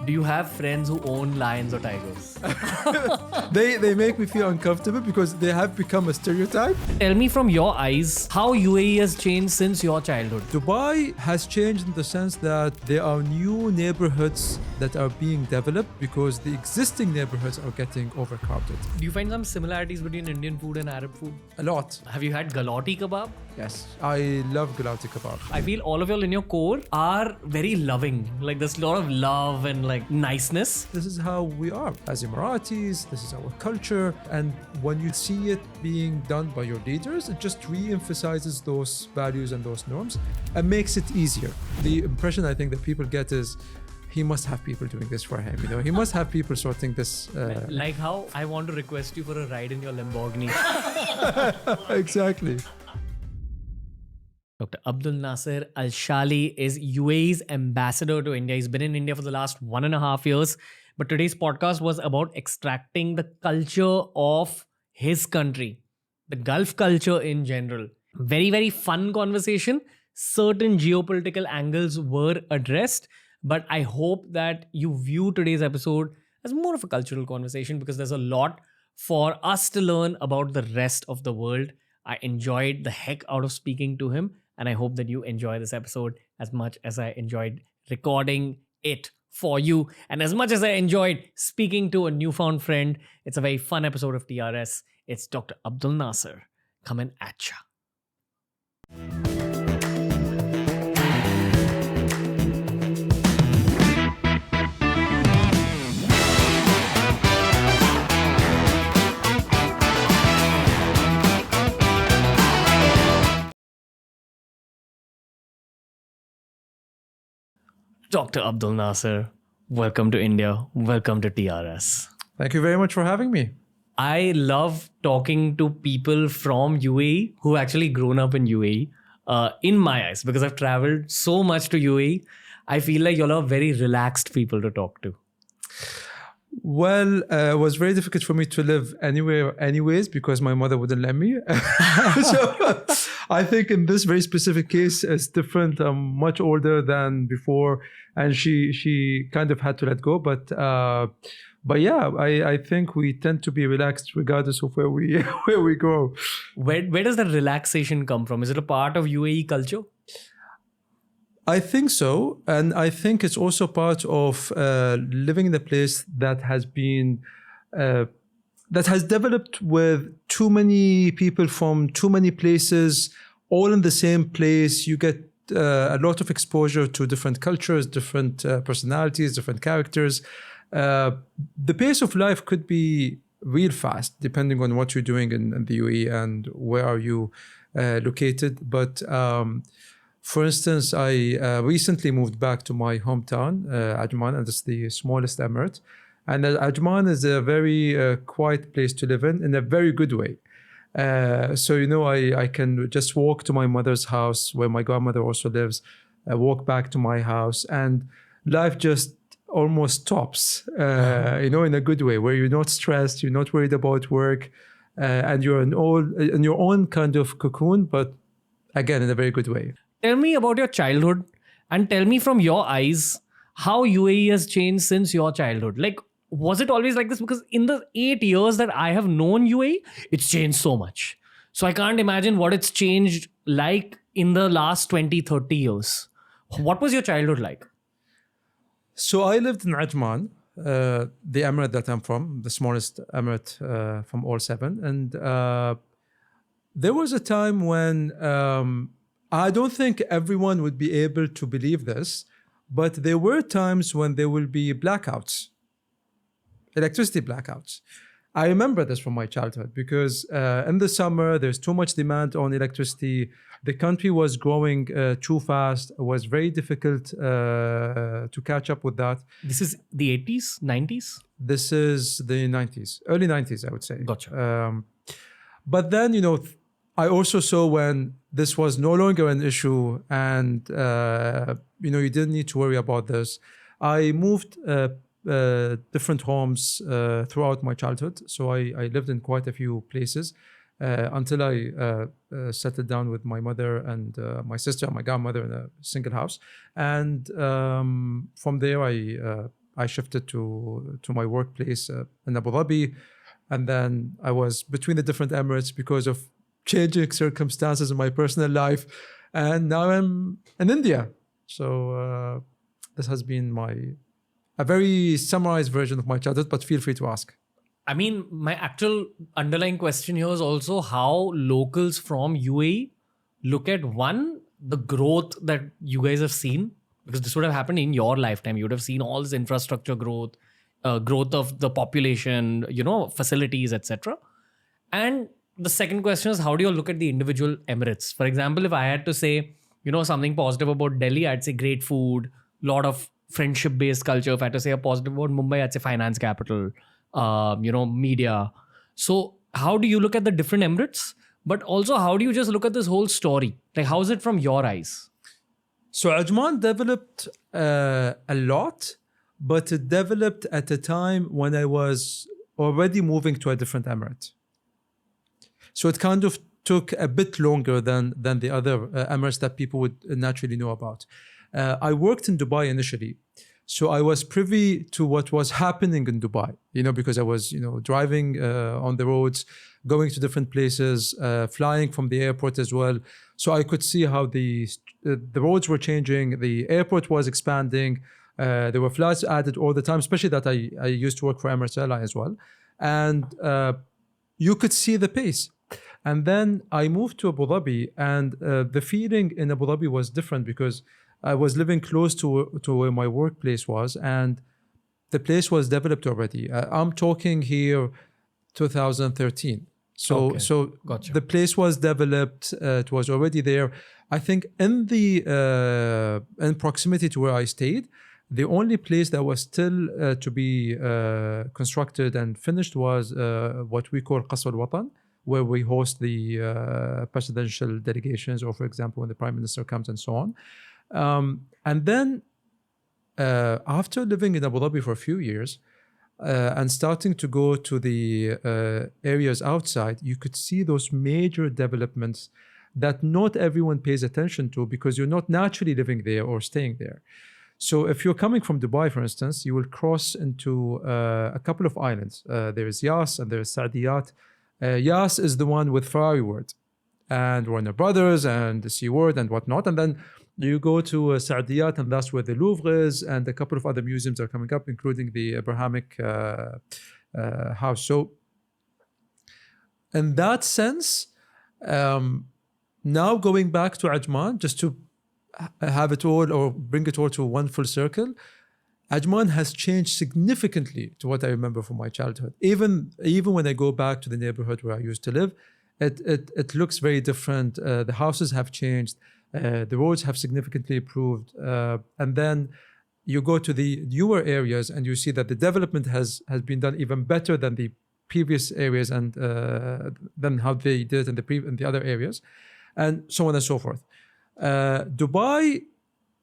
Do you have friends who own lions or tigers? They make me feel uncomfortable because they have become a stereotype. Tell me from your eyes how UAE has changed since your childhood. Dubai has changed in the sense that there are new neighborhoods that are being developed because the existing neighborhoods are getting overcrowded. Do you find some similarities between Indian food and Arab food? A lot. Have you had galati kebab? Yes. I love galati kebab. I feel all of y'all in your core are very loving. Like there's a lot of love and like niceness. This is how we are as Emiratis. This is our culture. And when you see it being done by your leaders, it just re-emphasizes those values and those norms and makes it easier. The impression I think that people get is he must have people doing this for him. He must have people sorting this. Like how I want to request you for a ride in your Lamborghini. Exactly. Dr. Abdulnasser Alshaali is UAE's ambassador to India. He's been in India for the last 1.5 years. But today's podcast was about extracting the culture of his country, the Gulf culture in general. Very, very fun conversation. Certain geopolitical angles were addressed. But I hope that you view today's episode as more of a cultural conversation because there's a lot for us to learn about the rest of the world. I enjoyed the heck out of speaking to him. And I hope that you enjoy this episode as much as I enjoyed recording it for you. And as much as I enjoyed speaking to a newfound friend, it's a very fun episode of TRS. It's Dr. Abdulnasser coming at ya. Dr. Abdulnasser, welcome to India. Welcome to TRS. Thank you very much for having me. I love talking to people from UAE who actually grown up in UAE, in my eyes, because I've traveled so much to UAE. I feel like y'all are very relaxed people to talk to. Well, it was very difficult for me to live anywhere anyways because my mother wouldn't let me. So I think in this very specific case, it's different. I'm much older than before and she kind of had to let go. But yeah, I think we tend to be relaxed regardless of where we go. Where does that relaxation come from? Is it a part of UAE culture? I think so. And I think it's also part of living in a place that has been, that has developed with too many people from too many places, all in the same place. You get a lot of exposure to different cultures, different personalities, different characters. The pace of life could be real fast, depending on what you're doing in the UAE and where are you located. But for instance, I recently moved back to my hometown, Ajman, and it's the smallest emirate. And Ajman is a very quiet place to live in a very good way. So, I can just walk to my mother's house where my grandmother also lives, walk back to my house, and life just almost stops, in a good way, where you're not stressed, you're not worried about work, and you're in your own kind of cocoon, but again, in a very good way. Tell me about your childhood and tell me from your eyes how UAE has changed since your childhood. Like, was it always like this? Because in the 8 years that I have known UAE, it's changed so much. So I can't imagine what it's changed like in the last 20, 30 years. What was your childhood like? So I lived in Ajman, the emirate that I'm from, the smallest emirate from all 7. And there was a time when I don't think everyone would be able to believe this, but there were times when there will be blackouts, electricity blackouts. I remember this from my childhood because in the summer, there's too much demand on electricity. The country was growing too fast. It was very difficult to catch up with that. This is the 80s, 90s? This is the 90s, early 90s, I would say. Gotcha. But then, I also saw when this was no longer an issue and, you didn't need to worry about this. I moved different homes throughout my childhood. So I lived in quite a few places until I settled down with my mother and my sister and my grandmother in a single house. And from there, I I shifted to my workplace in Abu Dhabi, and then I was between the different Emirates because of changing circumstances in my personal life, and now I'm in India. So this has been a very summarized version of my childhood, but feel free to ask. I mean, my actual underlying question here is also how locals from UAE look at the growth that you guys have seen, because this would have happened in your lifetime. You would have seen all this infrastructure growth, growth of the population, facilities, etc. And the second question is, how do you look at the individual Emirates? For example, if I had to say, something positive about Delhi, I'd say great food, lot of friendship-based culture. If I had to say a positive about Mumbai, I'd say finance capital, media. So how do you look at the different Emirates? But also, how do you just look at this whole story? Like, how is it from your eyes? So Ajman developed a lot, but it developed at a time when I was already moving to a different Emirate. So it kind of took a bit longer than the other Emirates that people would naturally know about. I worked in Dubai initially. So I was privy to what was happening in Dubai, because I was, driving on the roads, going to different places, flying from the airport as well. So I could see how the roads were changing, the airport was expanding, there were flights added all the time, especially that I used to work for Emirates Airline as well. And you could see the pace. And then I moved to Abu Dhabi, and the feeling in Abu Dhabi was different because I was living close to where my workplace was, and the place was developed already. I'm talking here 2013. So Gotcha. The place was developed. It was already there. I think in proximity to where I stayed, the only place that was still to be constructed and finished was what we call Qasr al-Watan, where we host the presidential delegations, or for example, when the Prime Minister comes and so on. And then after living in Abu Dhabi for a few years and starting to go to the areas outside, you could see those major developments that not everyone pays attention to because you're not naturally living there or staying there. So if you're coming from Dubai, for instance, you will cross into a couple of islands. There's Yas and there's Saadiyat. Yas is the one with Ferrari World and Warner Brothers and the Sea World and whatnot. And then you go to Saadiyat, and that's where the Louvre is, and a couple of other museums are coming up, including the Abrahamic house. So in that sense, now going back to Ajman, just to have it all or bring it all to one full circle, Ajman has changed significantly to what I remember from my childhood. Even when I go back to the neighborhood where I used to live, it looks very different. The houses have changed. The roads have significantly improved. And then you go to the newer areas and you see that the development has been done even better than the previous areas and than how they did in the other areas, and so on and so forth. Dubai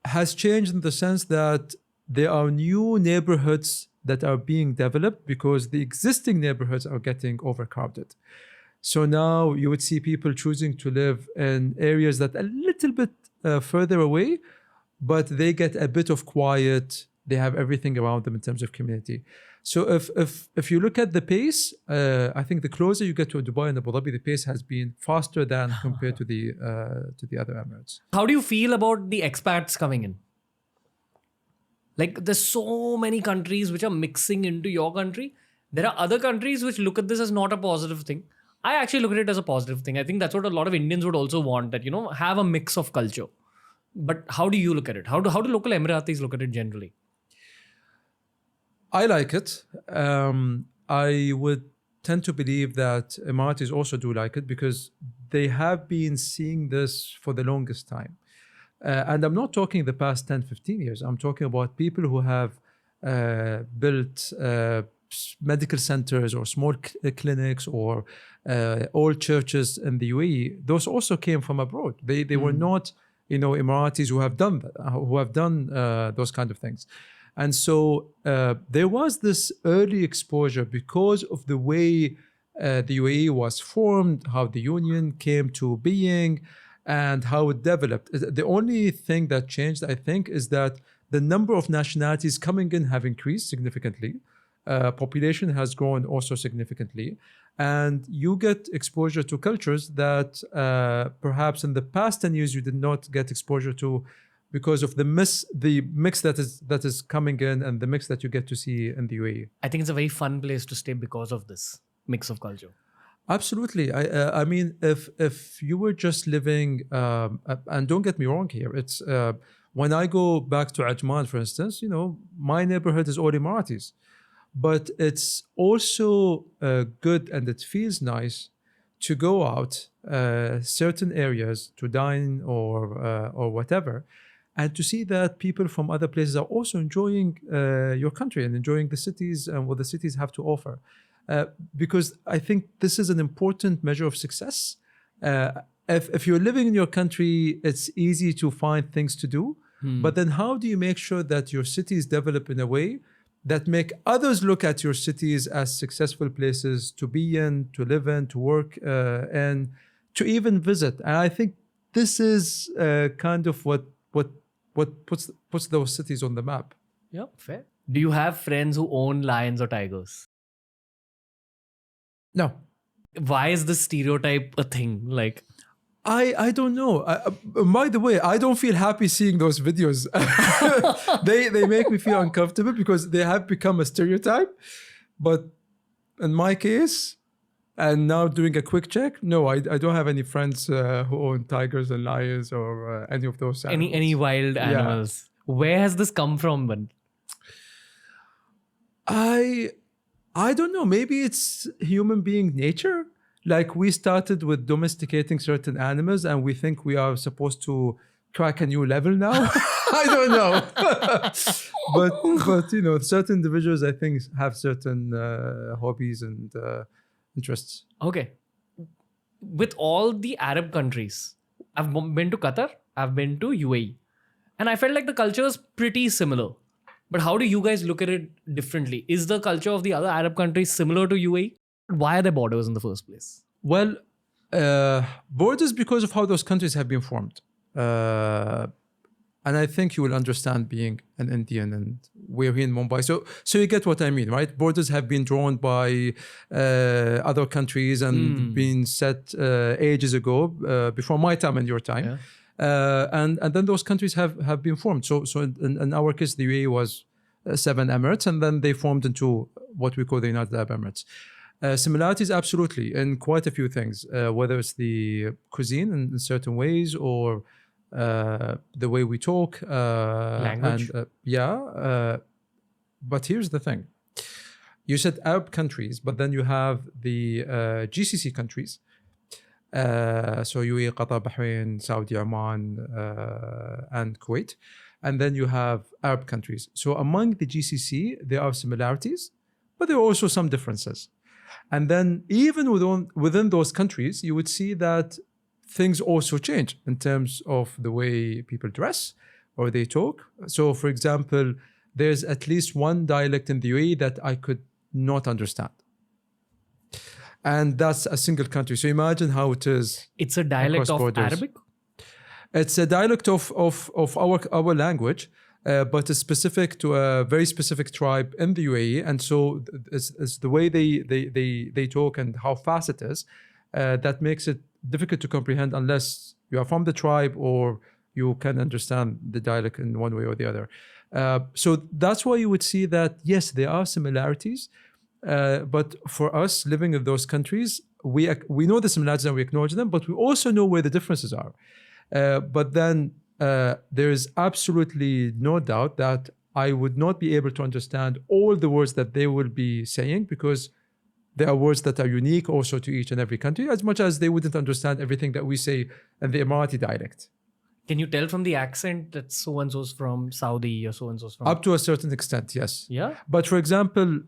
has changed in the sense that there are new neighborhoods that are being developed because the existing neighborhoods are getting overcrowded. So now you would see people choosing to live in areas that are a little bit further away, but they get a bit of quiet. They have everything around them in terms of community. So if you look at the pace, I think the closer you get to Dubai and Abu Dhabi, the pace has been faster than compared to the other Emirates. How do you feel about the expats coming in? Like, there's so many countries which are mixing into your country. There are other countries which look at this as not a positive thing. I actually look at it as a positive thing. I think that's what a lot of Indians would also want, that, have a mix of culture. But how do you look at it? How do local Emiratis look at it generally? I like it. I would tend to believe that Emiratis also do like it because they have been seeing this for the longest time. And I'm not talking the past 10, 15 years. I'm talking about people who have built medical centers or small clinics or old churches in the UAE. Those also came from abroad. They were not, Emiratis who have done those kind of things. And so there was this early exposure because of the way the UAE was formed, how the union came to being, and how it developed. The only thing that changed, I think, is that the number of nationalities coming in have increased significantly. Population has grown also significantly. And you get exposure to cultures that perhaps in the past 10 years you did not get exposure to because of the mix that is coming in and the mix that you get to see in the UAE. I think it's a very fun place to stay because of this mix of culture. Absolutely. I mean, if you were just living, and don't get me wrong here, it's when I go back to Ajman, for instance, you know, my neighborhood is all Emiratis, but it's also good and it feels nice to go out certain areas to dine or whatever, and to see that people from other places are also enjoying your country and enjoying the cities and what the cities have to offer. Because I think this is an important measure of success. If you're living in your country, it's easy to find things to do. But then how do you make sure that your cities develop in a way that make others look at your cities as successful places to be in, to live in, to work, and to even visit? And I think this is kind of what puts those cities on the map. Yeah, fair. Do you have friends who own lions or tigers? No. Why is this stereotype a thing? Like, I don't know. By the way, I don't feel happy seeing those videos. They make me feel uncomfortable because they have become a stereotype. But in my case, and now doing a quick check, no, I don't have any friends who own tigers and lions or any of those animals. any wild animals. Yeah. Where has this come from, then? I don't know. Maybe it's human being nature. Like we started with domesticating certain animals and we think we are supposed to crack a new level now. I don't know. but you know, certain individuals I think have certain hobbies and interests. Okay. With all the Arab countries, I've been to Qatar, I've been to UAE, and I felt like the culture is pretty similar. But how do you guys look at it differently? Is the culture of the other Arab countries similar to UAE? Why are there borders in the first place? Well, borders because of how those countries have been formed. And I think you will understand being an Indian and we're here in Mumbai. So you get what I mean, right? Borders have been drawn by other countries and been set ages ago, before my time and your time. Yeah. And then those countries have been formed. So in our case, the UAE was 7 emirates, and then they formed into what we call the United Arab Emirates. Similarities, absolutely, in quite a few things, whether it's the cuisine in certain ways or the way we talk. Language. And, but here's the thing. You said Arab countries, but then you have the GCC countries. So UAE, Qatar, Bahrain, Saudi, Oman, and Kuwait. And then you have Arab countries. So among the GCC, there are similarities, but there are also some differences. And then even within those countries, you would see that things also change in terms of the way people dress or they talk. So for example, there's at least one dialect in the UAE that I could not understand. And that's a single country. So imagine how it is. It's a dialect of borders. Arabic? It's a dialect of our language, but it's specific to a very specific tribe in the UAE. And so it's the way they talk and how fast it is that makes it difficult to comprehend unless you are from the tribe or you can understand the dialect in one way or the other. So that's why you would see that, yes, there are similarities. But for us living in those countries, we know the similarities and we acknowledge them, but we also know where the differences are. But then there is absolutely no doubt that I would not be able to understand all the words that they will be saying because there are words that are unique also to each and every country, as much as they wouldn't understand everything that we say in the Emirati dialect. Can you tell from the accent that so-and-so's from Saudi or so-and-so's from... Up to a certain extent, yes. Yeah. But for example,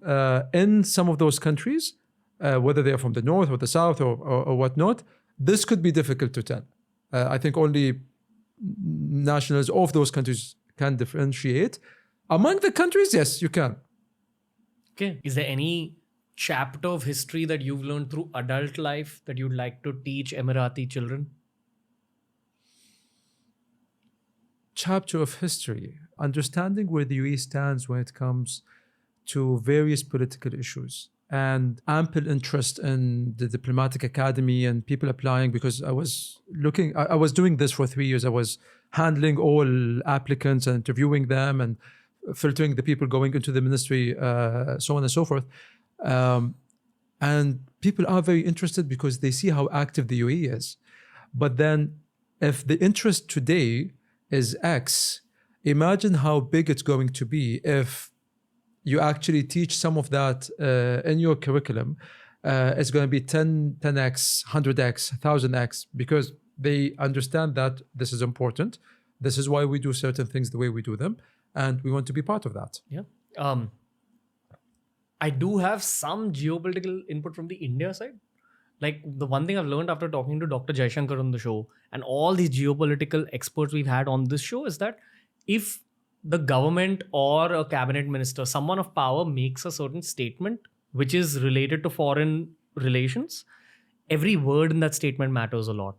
in some of those countries, whether they are from the north or the south or whatnot, this could be difficult to tell. I think only nationals of those countries can differentiate. Among the countries, yes, you can. Okay. Is there any chapter of history that you've learned through adult life that you'd like to teach Emirati children? Chapter of history. understanding where the UAE stands when it comes to various political issues and ample interest in the diplomatic academy and people applying, because I was doing this for 3 years. I was handling all applicants and interviewing them and filtering the people going into the ministry, so on and so forth. And people are very interested because they see how active the UAE is. But then if the interest today is X, imagine how big it's going to be if you actually teach some of that in your curriculum. It's going to be 10x, 100x, 1000x, because they understand that this is important. This is why we do certain things the way we do them. And we want to be part of that. Yeah. I do have some geopolitical input from the India side. Like the one thing I've learned after talking to Dr. Jaishankar on the show and all these geopolitical experts we've had on this show is that if the government or a cabinet minister, someone of power, makes a certain statement which is related to foreign relations, every word in that statement matters a lot.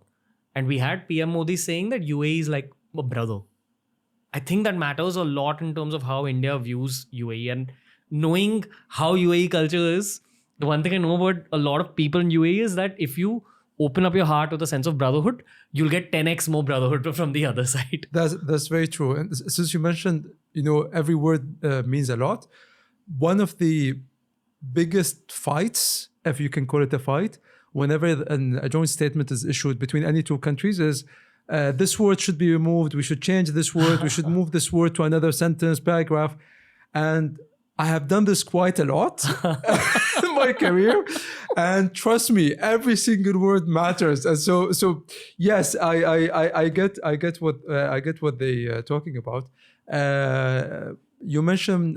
And we had PM Modi saying that UAE is like a brother. I think that matters a lot in terms of how India views UAE, and knowing how UAE culture is. The one thing I know about a lot of people in UAE is that if you open up your heart with a sense of brotherhood, you'll get 10x more brotherhood from the other side. That's very true. And since you mentioned, every word means a lot. One of the biggest fights, if you can call it a fight, whenever a joint statement is issued between any two countries is, this word should be removed. We should change this word. We should move this word to another sentence, paragraph. And I have done this quite a lot in my career, and trust me, every single word matters. And so yes, I get what they talking about. You mentioned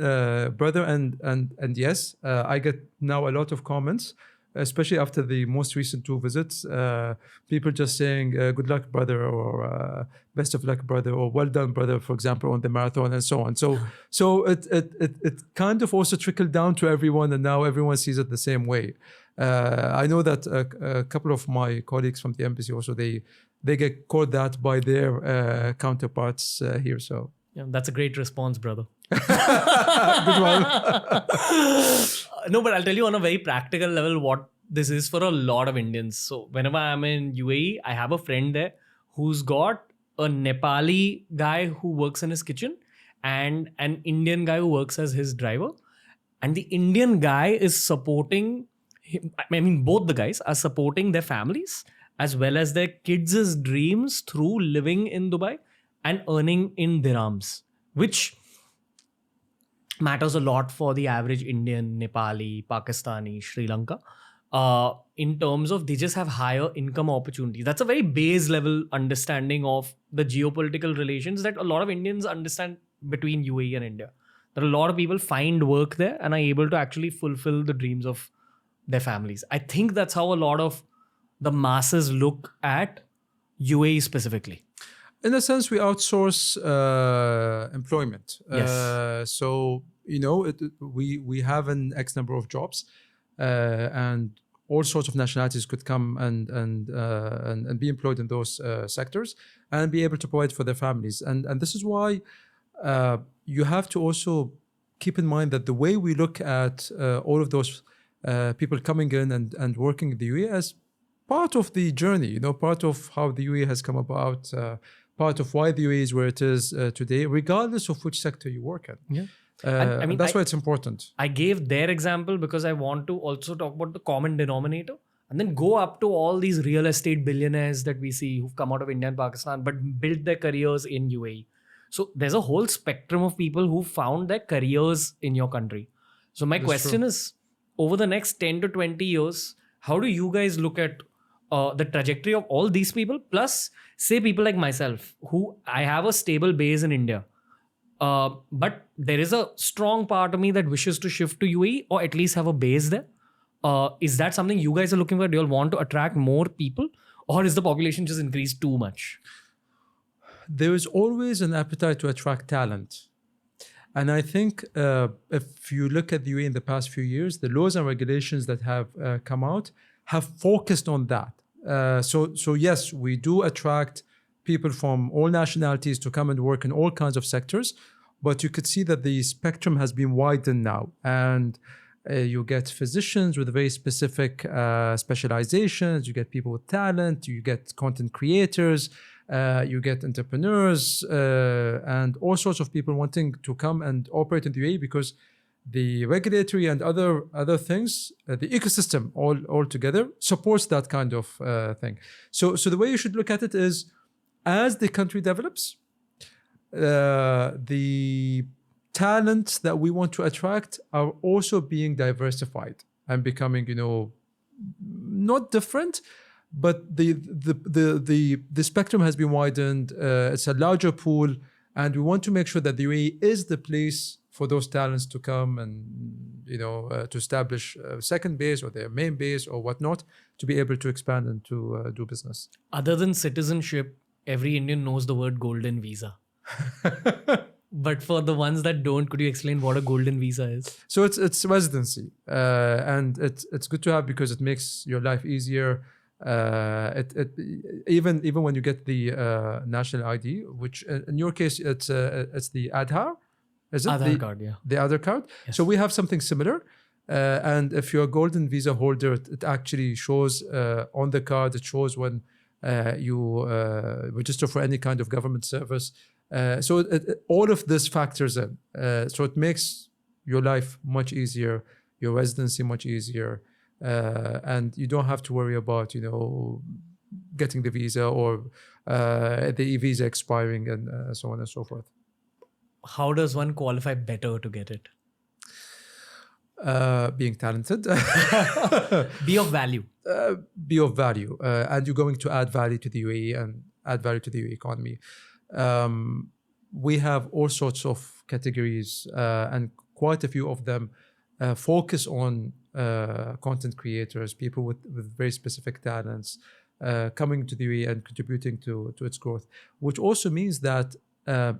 brother, and yes, I get now a lot of comments, especially after the most recent 2 visits. People just saying good luck, brother, or best of luck, brother, or well done, brother, for example, on the marathon, and so on. So it kind of also trickled down to everyone, and now everyone sees it the same way. I know that a couple of my colleagues from the embassy also, they get called that by their counterparts here. So yeah, that's a great response, brother. good one. No, but I'll tell you on a very practical level what this is for a lot of Indians. So whenever I'm in UAE, I have a friend there who's got a Nepali guy who works in his kitchen and an Indian guy who works as his driver. And the Indian guy is supporting him. I mean, both the guys are supporting their families as well as their kids' dreams through living in Dubai and earning in dirhams, which matters a lot for the average Indian, Nepali, Pakistani, Sri Lanka. In terms of they just have higher income opportunities. That's a very base level understanding of the geopolitical relations that a lot of Indians understand between UAE and India. That a lot of people find work there and are able to actually fulfill the dreams of their families. I think that's how a lot of the masses look at UAE specifically. In a sense, we outsource employment. Yes. So we have an X number of jobs, and all sorts of nationalities could come and be employed in those sectors and be able to provide for their families. And this is why you have to also keep in mind that the way we look at all of those people coming in and working in the UAE as part of the journey, part of how the UAE has come about, part of why the UAE is where it is today, regardless of which sector you work in. Yeah. That's why it's important. I gave their example because I want to also talk about the common denominator and then go up to all these real estate billionaires that we see who've come out of India and Pakistan but built their careers in UAE. So there's a whole spectrum of people who found their careers in your country. So my question is, over the next 10 to 20 years, how do you guys look at the trajectory of all these people, plus say people like myself, who I have a stable base in India, but there is a strong part of me that wishes to shift to UAE or at least have a base there. Is that something you guys are looking for? Do you all want to attract more people, or is the population just increased too much? There is always an appetite to attract talent. And I think if you look at the UAE in the past few years, the laws and regulations that have come out have focused on that. So yes, we do attract people from all nationalities to come and work in all kinds of sectors. but you could see that the spectrum has been widened now, and you get physicians with very specific specializations, you get people with talent, you get content creators, you get entrepreneurs, and all sorts of people wanting to come and operate in the UAE because the regulatory and other things, the ecosystem all together supports that kind of thing. So the way you should look at it is, as the country develops, the talents that we want to attract are also being diversified and becoming, not different, but the spectrum has been widened. It's a larger pool, and we want to make sure that the UAE is the place for those talents to come and to establish a second base or their main base or whatnot, to be able to expand and to do business. Other than citizenship, every Indian knows the word golden visa. But for the ones that don't, could you explain what a golden visa is? So it's residency, and it's good to have because it makes your life easier. Even when you get the national ID, which in your case it's the Aadhaar. Is it Aadhaar card, yeah. The Aadhaar card? Yes. So we have something similar. And if you're a golden visa holder, it actually shows on the card, it shows when you register for any kind of government service. So all of this factors in. So it makes your life much easier, your residency much easier. And you don't have to worry about, getting the visa or the e-visa expiring and so on and so forth. How does one qualify better to get it? Being talented. Be of value. Be of value. And you're going to add value to the UAE and add value to the UAE economy. We have all sorts of categories, and quite a few of them focus on content creators, people with very specific talents, coming to the UAE and contributing to its growth, which also means that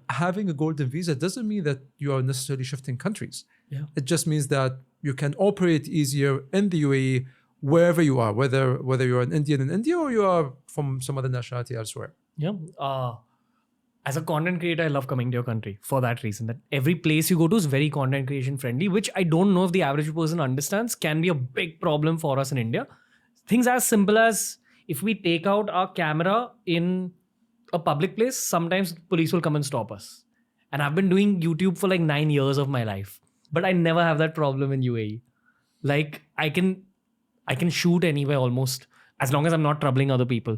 having a golden visa doesn't mean that you are necessarily shifting countries. Yeah. It just means that you can operate easier in the UAE wherever you are, whether you're an Indian in India or you are from some other nationality elsewhere. Yeah. As a content creator, I love coming to your country for that reason, that every place you go to is very content creation friendly, which I don't know if the average person understands can be a big problem for us in India. Things as simple as if we take out our camera in a public place, sometimes police will come and stop us. And I've been doing YouTube for like 9 years of my life, but I never have that problem in UAE. Like I can shoot anywhere almost, as long as I'm not troubling other people,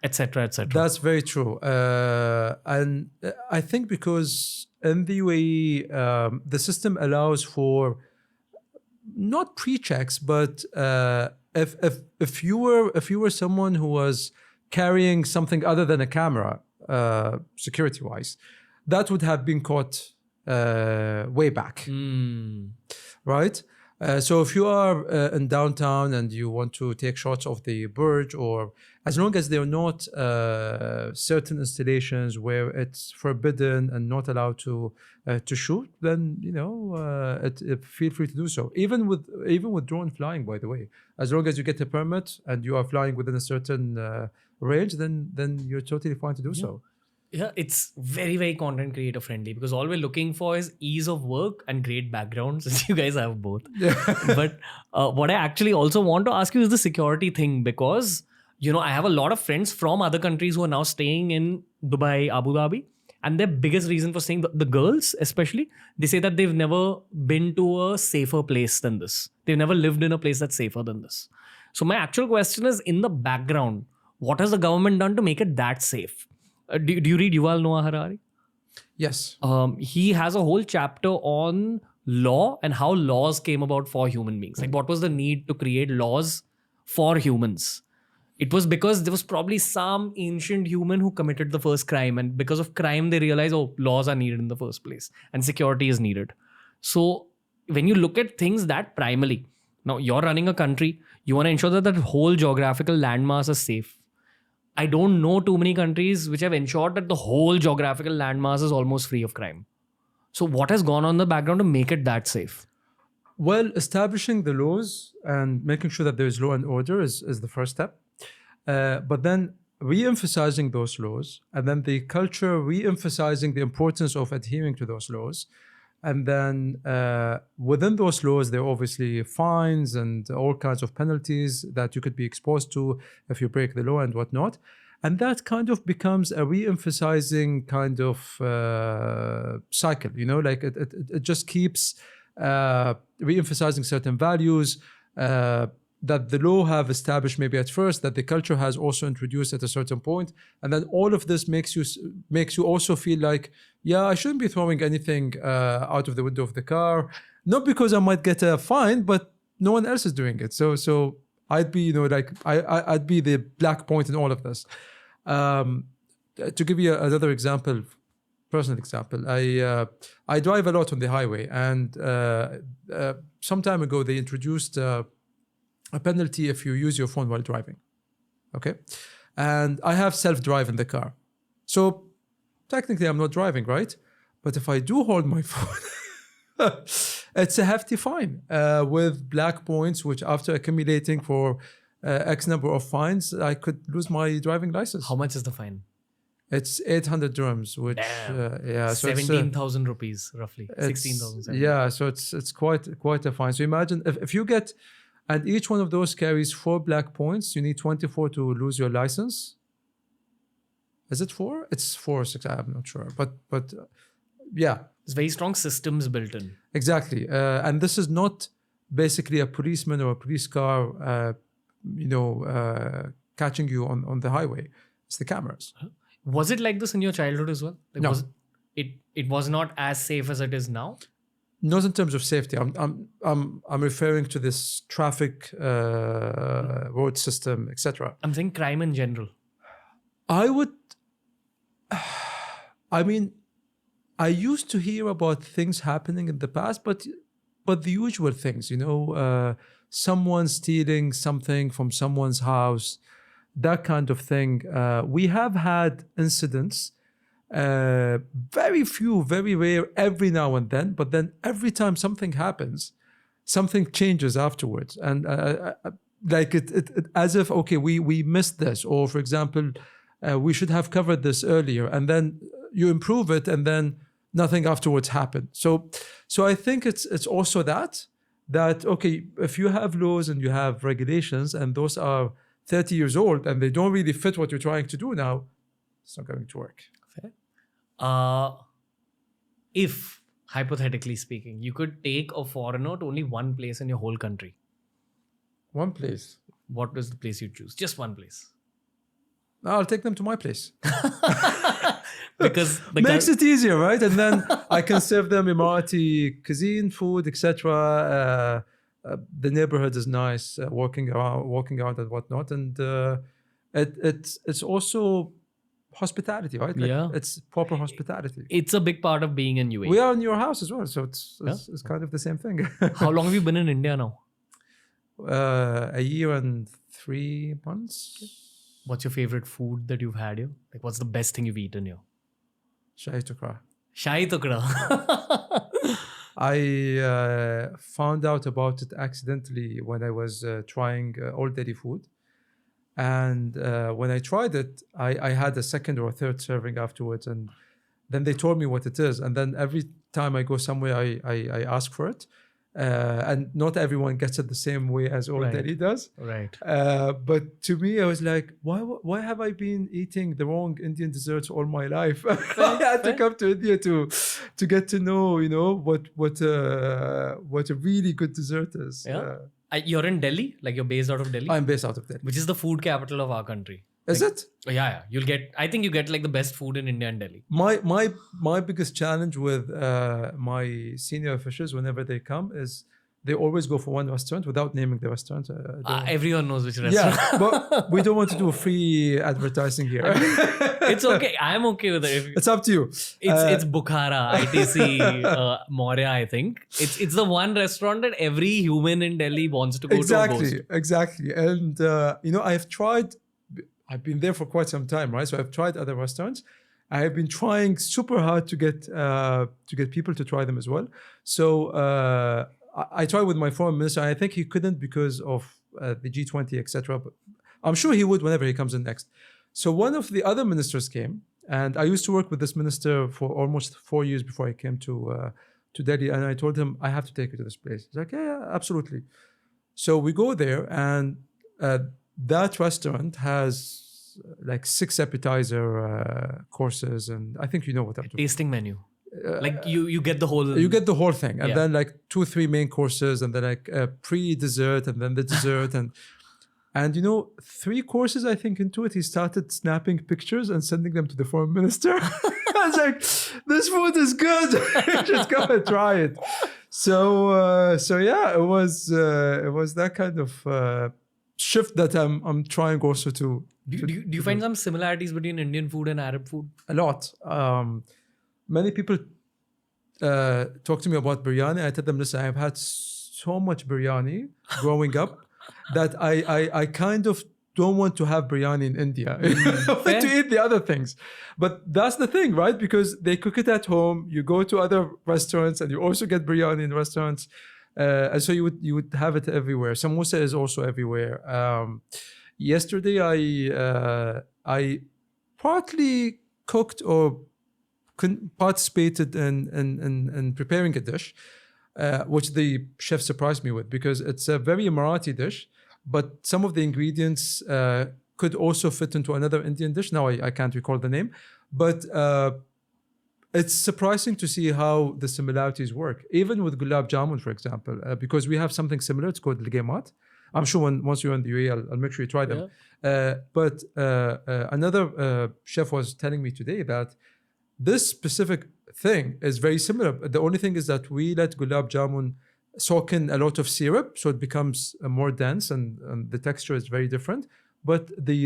etc., etc. That's very true. And I think because in the UAE, the system allows for not pre-checks, but if you were someone who was carrying something other than a camera, security-wise, that would have been caught way back, right? So if you are in downtown and you want to take shots of the Burj, or as long as they're not certain installations where it's forbidden and not allowed to shoot, then feel free to do so. Even with drone flying, by the way, as long as you get a permit and you are flying within a certain range, then you're totally fine to do so. Yeah, it's very, very content creator friendly because all we're looking for is ease of work and great backgrounds, since you guys have both. But what I actually also want to ask you is the security thing, because, I have a lot of friends from other countries who are now staying in Dubai, Abu Dhabi. And their biggest reason for staying, the girls especially, they say that they've never been to a safer place than this. They've never lived in a place that's safer than this. So my actual question is, in the background, what has the government done to make it that safe? Do you read Yuval Noah Harari? Yes. He has a whole chapter on law and how laws came about for human beings. Like, what was the need to create laws for humans? It was because there was probably some ancient human who committed the first crime, and because of crime they realized, laws are needed in the first place and security is needed. So when you look at things that primarily, now you're running a country, you want to ensure that the whole geographical landmass is safe. I don't know too many countries which have ensured that the whole geographical landmass is almost free of crime. So what has gone on in the background to make it that safe? Well, establishing the laws and making sure that there is law and order is the first step. But then re-emphasizing those laws, and then the culture re-emphasizing the importance of adhering to those laws. And then within those laws, there are obviously fines and all kinds of penalties that you could be exposed to if you break the law and whatnot. And that kind of becomes a re-emphasizing kind of cycle, you know, like it just keeps re-emphasizing certain values that the law have established maybe at first, that the culture has also introduced at a certain point. And then all of this makes you also feel like, yeah, I shouldn't be throwing anything out of the window of the car, not because I might get a fine, but no one else is doing it. So I'd be, you know, like I'd be the black point in all of this. To give you another example, personal example, I drive a lot on the highway, and some time ago they introduced a penalty if you use your phone while driving. Okay, and I have self-drive in the car, so technically I'm not driving, right? But if I do hold my phone, it's a hefty fine with black points, which after accumulating for X number of fines, I could lose my driving license. How much is the fine? It's 800 dirhams, which yeah, so 17,000 rupees roughly. 16,000. Yeah, so it's quite a fine. So imagine if you get, and each one of those carries 4 black points. You need 24 to lose your license. Is it 4? It's 4 or 6. I'm not sure, but yeah, There's very strong systems built in. exactly. And this is not basically a policeman or a police car, catching you on the highway. It's the cameras. Was it like this in your childhood as well? Like, No. It was not as safe as it is now? Not in terms of safety. I'm referring to this traffic road system, etc. I'm saying crime in general. I mean, I used to hear about things happening in the past, but the usual things, someone stealing something from someone's house, that kind of thing. We have had incidents, very few, very rare, every now and then, but then every time something happens, something changes afterwards. And like it as if, okay, we missed this, or for example, we should have covered this earlier, and then you improve it, and then nothing afterwards happened. So I think it's also that okay, if you have laws and you have regulations, and those are 30 years old and they don't really fit what you're trying to do now, it's not going to work. Fair. If, hypothetically speaking, you could take a foreigner to only one place in your whole country, One place. what is the place you'd choose? Just one place. I'll take them to my place. Because Makes it easier, right? And then I can serve them Emirati cuisine, food, etc. The neighborhood is nice, walking around and whatnot, and it's also hospitality, right? Like, Yeah. it's proper hospitality. it's a big part of being in UAE. We are in your house as well, so it's kind of the same thing. How long have you been in India now? A year and 3 months. What's your favorite food that you've had here? Like, what's the best thing you've eaten here? Shahi Tukra. Shahi tukda. I found out about it accidentally when I was trying Old Delhi food. And when I tried it, I had a second or a third serving afterwards. And then they told me what it is. And then every time I go somewhere, I ask for it. And not everyone gets it the same way as Old Right. Delhi does. Right. But to me, I was like, why have I been eating the wrong Indian desserts all my life? I had to come to India to get to know, what a really good dessert is. Yeah. You're in Delhi? Like, you're based out of Delhi? I'm based out of Delhi. Which is the food capital of our country. Is it? Yeah. I think you get like the best food in India and Delhi. My biggest challenge with my senior officials whenever they come is they always go for one restaurant without naming the restaurant. Everyone knows which restaurant. Yeah, but we don't want to do free advertising here. It's okay. I'm okay with it. It's up to you. It's Bukhara, ITC, Maurya, I think. It's the one restaurant that every human in Delhi wants to go to. Exactly. And I've been there for quite some time, right? So I've tried other restaurants. I have been trying super hard to get people to try them as well. So I tried with my foreign minister. I think he couldn't because of the G20, etc. But I'm sure he would whenever he comes in next. So one of the other ministers came, and I used to work with this minister for almost 4 years before I came to Delhi. And I told him, I have to take you to this place. He's like, yeah, absolutely. So we go there, and that restaurant has like 6 appetizer courses, and I think you know what I'm doing. Tasting menu. Like you get the whole. You get the whole thing, and Yeah. then like 2-3 main courses, and then like pre-dessert, and then the dessert, and 3 courses I think into it, he started snapping pictures and sending them to the foreign minister. I was like, this food is good. Just go and try it. So yeah, it was that kind of shift that I'm trying also to. Do you find some similarities between Indian food and Arab food? A lot. Many people talk to me about biryani. I tell them, listen, I've had so much biryani growing up that I kind of don't want to have biryani in India. I want to eat the other things. But that's the thing, right? Because they cook it at home. You go to other restaurants and you also get biryani in restaurants. And so you would have it everywhere. Samosa is also everywhere. Yesterday, I partly cooked or participated in preparing a dish, which the chef surprised me with, because it's a very Emirati dish, but some of the ingredients could also fit into another Indian dish. Now I can't recall the name, but it's surprising to see how the similarities work, even with gulab jamun, for example, because we have something similar. It's called legemat. I'm sure once you're in the UAE, I'll make sure you try them. Yeah. But another chef was telling me today that this specific thing is very similar. The only thing is that we let gulab jamun soak in a lot of syrup, so it becomes more dense, and the texture is very different. But the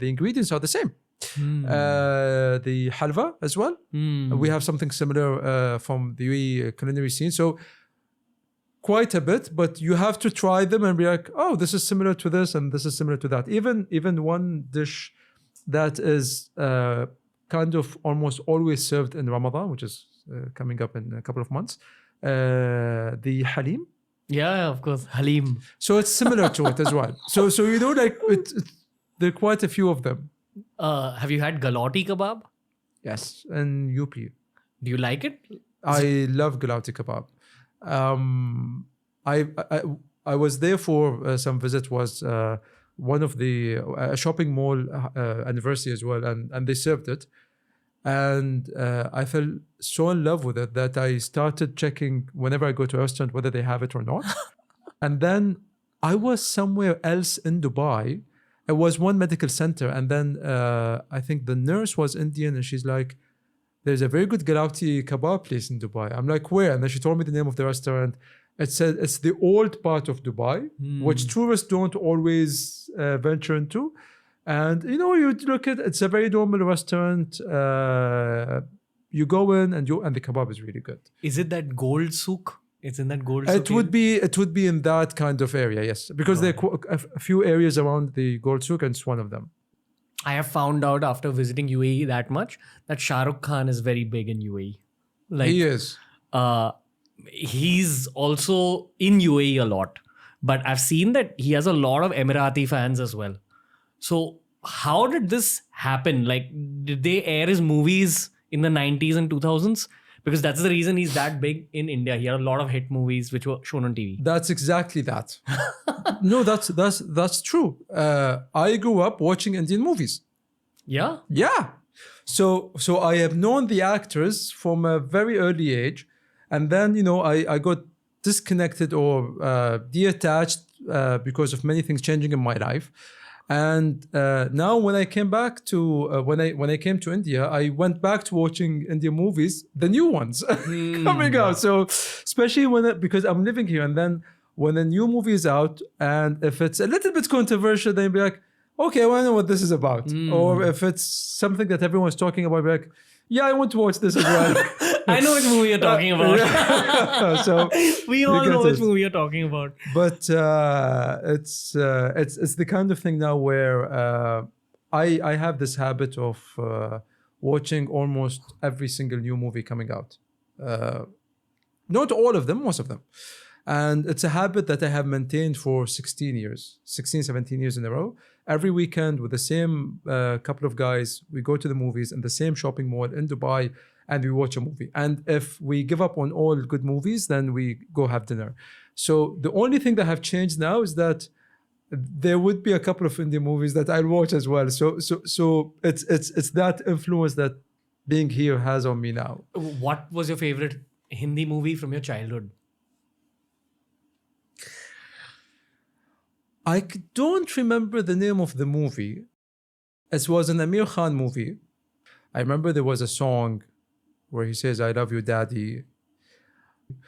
ingredients are the same. The halwa as well. We have something similar from the UAE culinary scene. So quite a bit, but you have to try them and be like, oh, this is similar to this and this is similar to that. Even one dish that is kind of almost always served in Ramadan, which is coming up in a couple of months, the halim. Yeah, of course, halim. So it's similar to it as well. So like there are quite a few of them. Have you had galati kebab? Yes, and UP. Do you like it? I love galati kebab. I was there for some visit. Was one of the shopping mall anniversary as well, and they served it, and I fell so in love with it that I started checking whenever I go to a restaurant whether they have it or not. And then I was somewhere else in Dubai. It was one medical center, and then I think the nurse was Indian, and she's like, there's a very good galati kebab place in Dubai. I'm like, where? And then she told me the name of the restaurant. It said it's the old part of Dubai, which tourists don't always venture into. And you look at it's a very normal restaurant. You go in and the kebab is really good. Is it that gold souk? It's in that gold It souk. would be in that kind of area, yes, because there are a few areas around the gold souk, and it's one of them. I have found out after visiting UAE that much that Shah Rukh Khan is very big in UAE. Like He is. He's also in UAE a lot, but I've seen that he has a lot of Emirati fans as well. So how did this happen? Like, did they air his movies in the 90s and 2000s? Because that's the reason he's that big in India. He had a lot of hit movies which were shown on TV. That's exactly that. No, that's true. I grew up watching Indian movies. Yeah? Yeah. So I have known the actors from a very early age. And then, I got disconnected or detached because of many things changing in my life. And now when I came back to when I came to India, I went back to watching Indian movies, the new ones coming out. So especially because I'm living here, and then when a new movie is out, and if it's a little bit controversial, then be like, okay, well, I know what this is about. Or if it's something that everyone's talking about, be like, yeah, I want to watch this as well. I know which movie you're talking about. So we all know which movie you're talking about. But it's the kind of thing now where I have this habit of watching almost every single new movie coming out. Not all of them, most of them. And it's a habit that I have maintained for 17 years in a row. every weekend with the same couple of guys, we go to the movies in the same shopping mall in Dubai and we watch a movie. And if we give up on all good movies, then we go have dinner. So the only thing that have changed now is that there would be a couple of indie movies that I'll watch as well. So it's that influence that being here has on me now. What was your favorite Hindi movie from your childhood? I don't remember the name of the movie. It was an Amir Khan movie. I remember there was a song where he says, "I love you, daddy."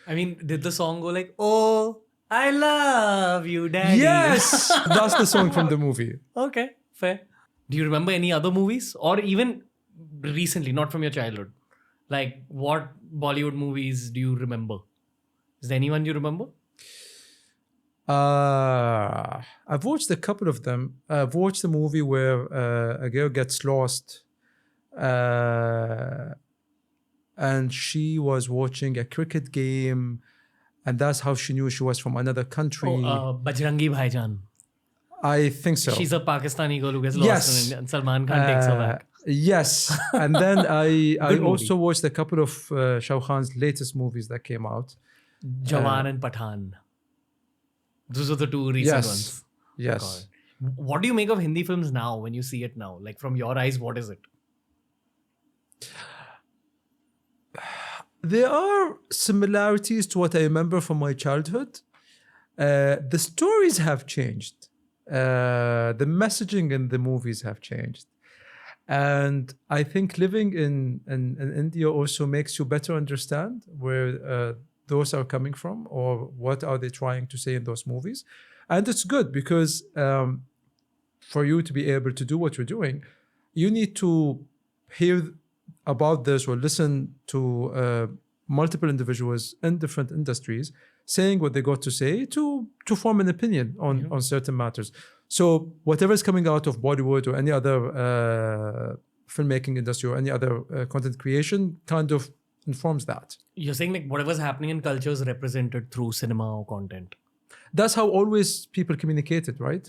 I mean, did the song go like, "Oh, I love you, daddy"? Yes, that's the song from the movie. Okay, fair. Do you remember any other movies? Or even recently, not from your childhood? Like, what Bollywood movies do you remember? Is there anyone you remember? I've watched a couple of them. I've watched a movie where a girl gets lost and she was watching a cricket game and that's how she knew she was from another country. Bajrangi Bhaijaan. I think so. She's a Pakistani girl who gets lost Yes. in India and Salman Khan takes her back. Yes. And then I movie. also watched a couple of Shah Khan's latest movies that came out. Jawan and Pathan. Those are the two recent ones. Yes. God. What do you make of Hindi films now when you see it now? Like from your eyes, what is it? There are similarities to what I remember from my childhood. The stories have changed. The messaging in the movies have changed. And I think living in India also makes you better understand where those are coming from or what are they trying to say in those movies. And it's good because for you to be able to do what you're doing, you need to hear about this or listen to multiple individuals in different industries saying what they got to say to form an opinion on certain matters. So whatever is coming out of Bollywood or any other filmmaking industry or any other content creation kind of informs that. You're saying like whatever's happening in culture is represented through cinema or content. That's how always people communicated, right?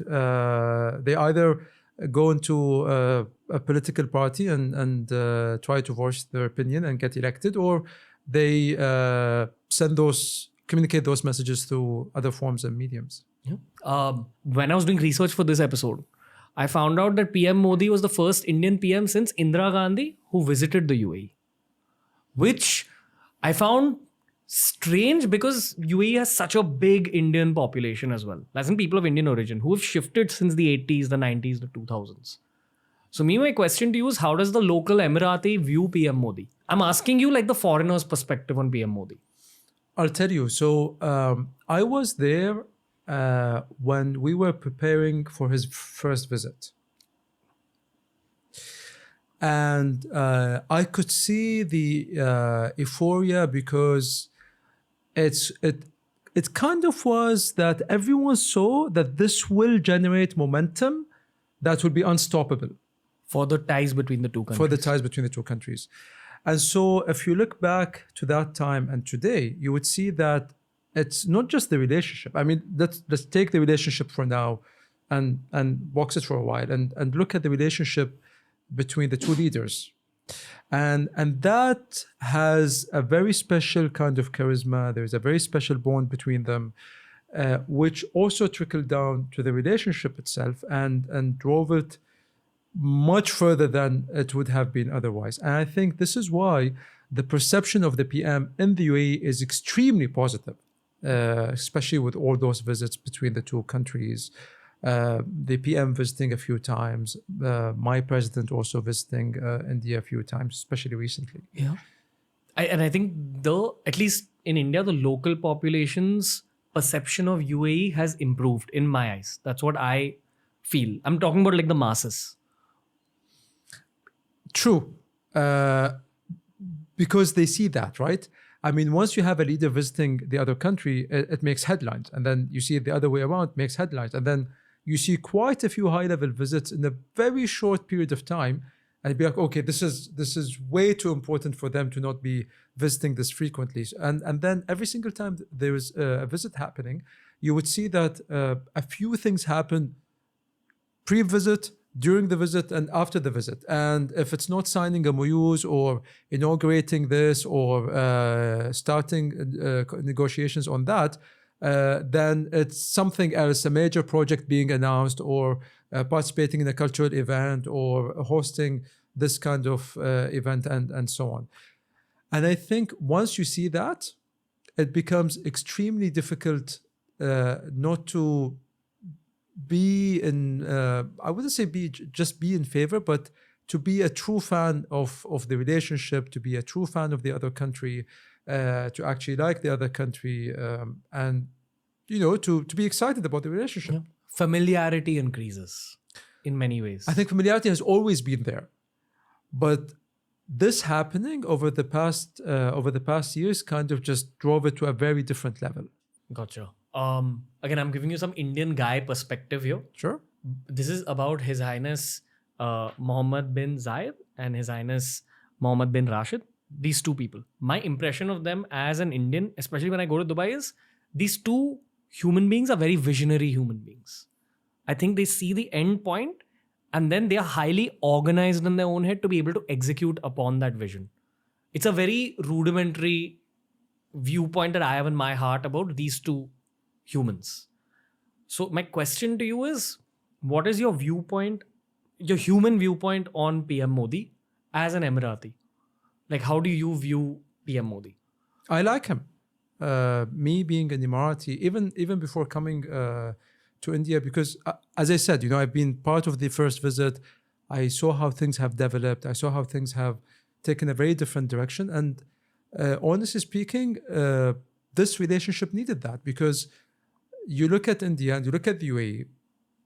They either go into a political party and try to voice their opinion and get elected, or they communicate those messages through other forms and mediums. Yeah. When I was doing research for this episode, I found out that PM Modi was the first Indian PM since Indira Gandhi who visited the UAE, which I found strange because UAE has such a big Indian population as well. As in people of Indian origin who have shifted since the 80s, the 90s, the 2000s. So my question to you is, how does the local Emirati view PM Modi? I'm asking you like the foreigner's perspective on PM Modi. I'll tell you. So I was there when we were preparing for his first visit. And I could see the euphoria because it kind of was that everyone saw that this will generate momentum that will be unstoppable. For the ties between the two countries. For the ties between the two countries. And so if you look back to that time and today, you would see that it's not just the relationship. I mean, let's take the relationship for now and box it for a while and look at the relationship between the two leaders. And that has a very special kind of charisma. There's a very special bond between them, which also trickled down to the relationship itself and drove it much further than it would have been otherwise. And I think this is why the perception of the PM in the UAE is extremely positive, especially with all those visits between the two countries. The PM visiting a few times, my president also visiting India a few times, especially recently. Yeah. And I think at least in India, the local population's perception of UAE has improved in my eyes. That's what I feel. I'm talking about like the masses. True. Because they see that, right? I mean, once you have a leader visiting the other country, it makes headlines. And then you see it the other way around, it makes headlines. And then you see quite a few high-level visits in a very short period of time. And you'd be like, okay, this is way too important for them to not be visiting this frequently. And then every single time there is a visit happening, you would see that a few things happen pre-visit, during the visit, and after the visit. And if it's not signing MOUs or inaugurating this or starting negotiations on that, then it's something else, a major project being announced, or participating in a cultural event, or hosting this kind of event, and so on. And I think once you see that, it becomes extremely difficult not to be in, I wouldn't say just be in favor, but to be a true fan of the relationship, to be a true fan of the other country, to actually like the other country, and to be excited about the relationship. Yeah. Familiarity increases in many ways. I think familiarity has always been there, but this happening over the past years kind of just drove it to a very different level. Gotcha. Again, I'm giving you some Indian guy perspective here. Sure. This is about His Highness Mohammed bin Zayed and His Highness Mohammed bin Rashid. These two people. My impression of them as an Indian, especially when I go to Dubai, is these two human beings are very visionary human beings. I think they see the end point, and then they are highly organized in their own head to be able to execute upon that vision. It's a very rudimentary viewpoint that I have in my heart about these two humans. So my question to you is, what is your viewpoint, your human viewpoint on PM Modi as an Emirati? Like, how do you view PM Modi? I like him. Me being an Emirati, even before coming to India, because as I said, I've been part of the first visit. I saw how things have developed. I saw how things have taken a very different direction. And honestly speaking, this relationship needed that, because you look at India and you look at the UAE,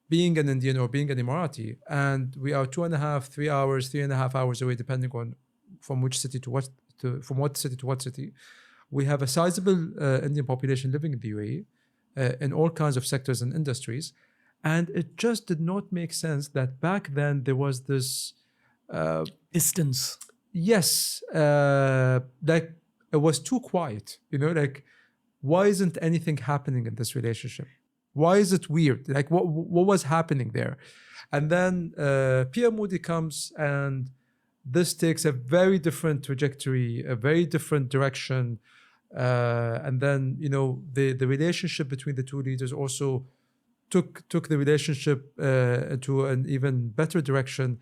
being an Indian or being an Emirati, and we are 2.5, 3 hours, 3.5 hours away, depending on from what city to what city. We have a sizable Indian population living in the UAE in all kinds of sectors and industries. And it just did not make sense that back then there was this distance. Yes, like it was too quiet, like, why isn't anything happening in this relationship? Why is it weird? Like, what was happening there? And then PM Modi comes, and this takes a very different trajectory, a very different direction. And then, the relationship between the two leaders also took the relationship to an even better direction.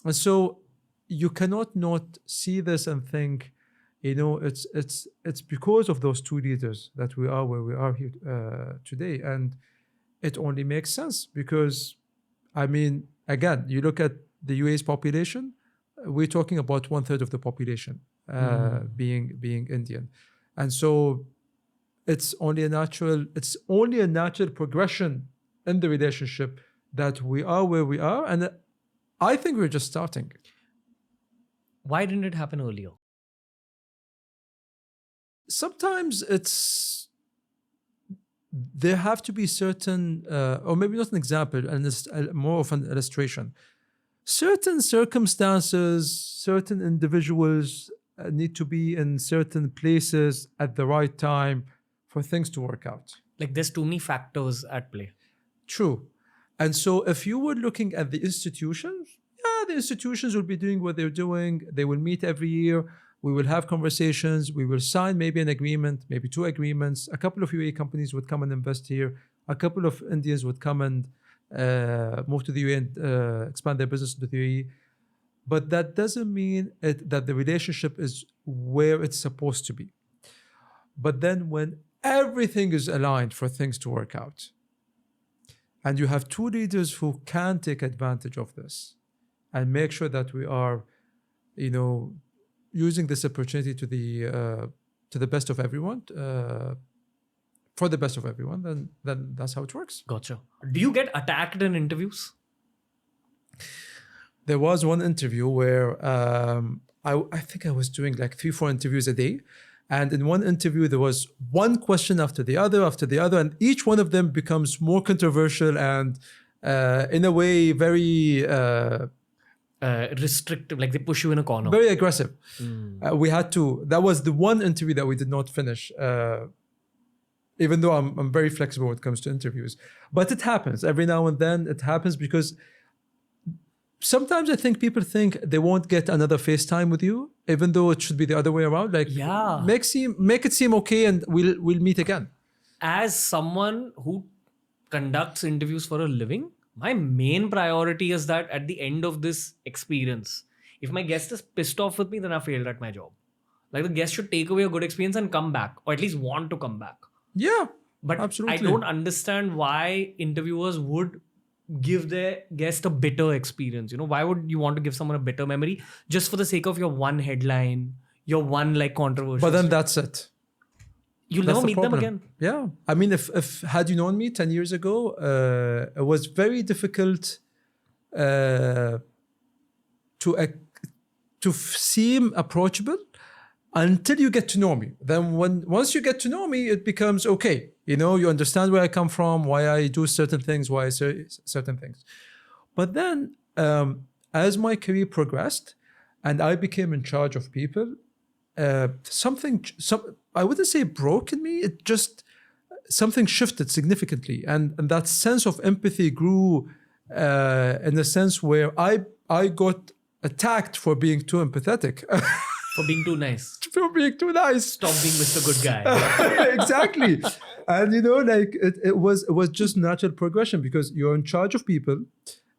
And so you cannot not see this and think, it's because of those two leaders that we are where we are here today. And it only makes sense because, again, you look at the UAE's population, we're talking about 1/3 of the population being Indian. And so it's only a natural progression in the relationship that we are where we are. And I think we're just starting. Why didn't it happen earlier? Sometimes there have to be certain, or maybe not an example, and more of an illustration. Certain circumstances, certain individuals need to be in certain places at the right time for things to work out. Like, there's too many factors at play. True. And so if you were looking at the institutions, the institutions will be doing what they're doing. They will meet every year. We will have conversations. We will sign maybe an agreement, maybe 2 agreements. A couple of UAE companies would come and invest here. A couple of Indians would come and move to the UAE and expand their business into the UAE. But that doesn't mean that the relationship is where it's supposed to be. But then when everything is aligned for things to work out, and you have 2 leaders who can take advantage of this and make sure that we are, using this opportunity to the best of everyone, for the best of everyone, then that's how it works. Gotcha. Do you get attacked in interviews? There was one interview where I think I was doing like 3-4 interviews a day. And in one interview, there was one question after the other, and each one of them becomes more controversial and in a way very restrictive, like they push you in a corner. Very aggressive. That was the one interview that we did not finish, even though I'm very flexible when it comes to interviews. But it happens. Every now and then it happens because sometimes I think people think they won't get another FaceTime with you, even though it should be the other way around. Like, Yeah. make it seem okay, and we'll meet again. As someone who conducts interviews for a living, my main priority is that at the end of this experience, if my guest is pissed off with me, then I failed at my job. Like, the guest should take away a good experience and come back, or at least want to come back. Yeah, But absolutely. I don't understand why interviewers would give their guest a bitter experience. You know, why would you want to give someone a bitter memory just for the sake of your one headline, your one like controversial? But then that's it. You'll That's never the meet them problem. again. Yeah. I mean, if had you known me 10 years ago, it was very difficult to seem approachable until you get to know me. Then once you get to know me, it becomes okay. You know, you understand where I come from, why I do certain things, why I say certain things. But then as my career progressed and I became in charge of people, I wouldn't say broke in me, it just, something shifted significantly. And that sense of empathy grew in a sense where I got attacked for being too empathetic. For being too nice. For being too nice. Stop being Mr. Good Guy. Exactly. And you know, like it was just natural progression, because you're in charge of people,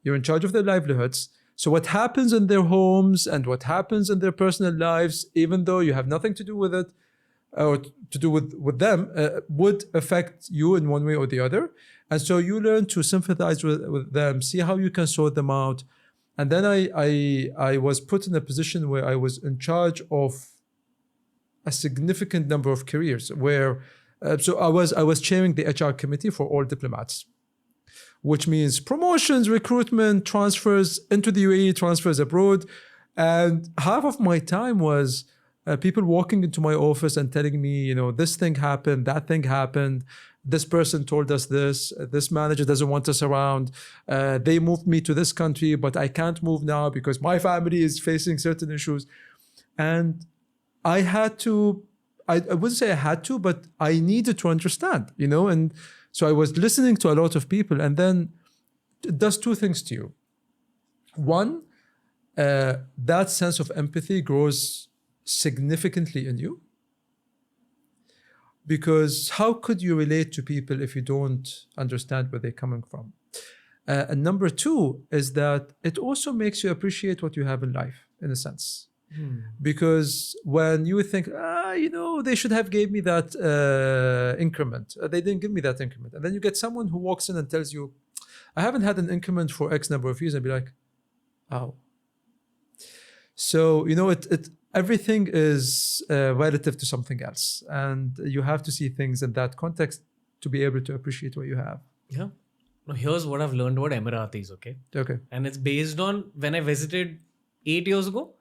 you're in charge of their livelihoods. So what happens in their homes and what happens in their personal lives, even though you have nothing to do with it or to do with them, would affect you in one way or the other. And so you learn to sympathize with them, see how you can sort them out. And then I was put in a position where I was in charge of a significant number of careers, where so I was chairing the HR committee for all diplomats, which means promotions, recruitment, transfers into the UAE, transfers abroad. And half of my time was people walking into my office and telling me, you know, this thing happened, that thing happened, this person told us this manager doesn't want us around, they moved me to this country, but I can't move now because my family is facing certain issues. And I had to, I wouldn't say I had to, but I needed to understand, you know. And so I was listening to a lot of people, and then it does two things to you. One, that sense of empathy grows significantly in you, because how could you relate to people if you don't understand where they're coming from? And number two is that it also makes you appreciate what you have in life, in a sense. Because when you think, you know, they should have gave me that increment, they didn't give me that increment, and then you get someone who walks in and tells you, I haven't had an increment for X number of years, and be like, oh. So, you know, everything is relative to something else, and you have to see things in that context to be able to appreciate what you have. Yeah. Now, here's what I've learned about Emiratis, okay? Okay. And it's based on when I visited 8 years ago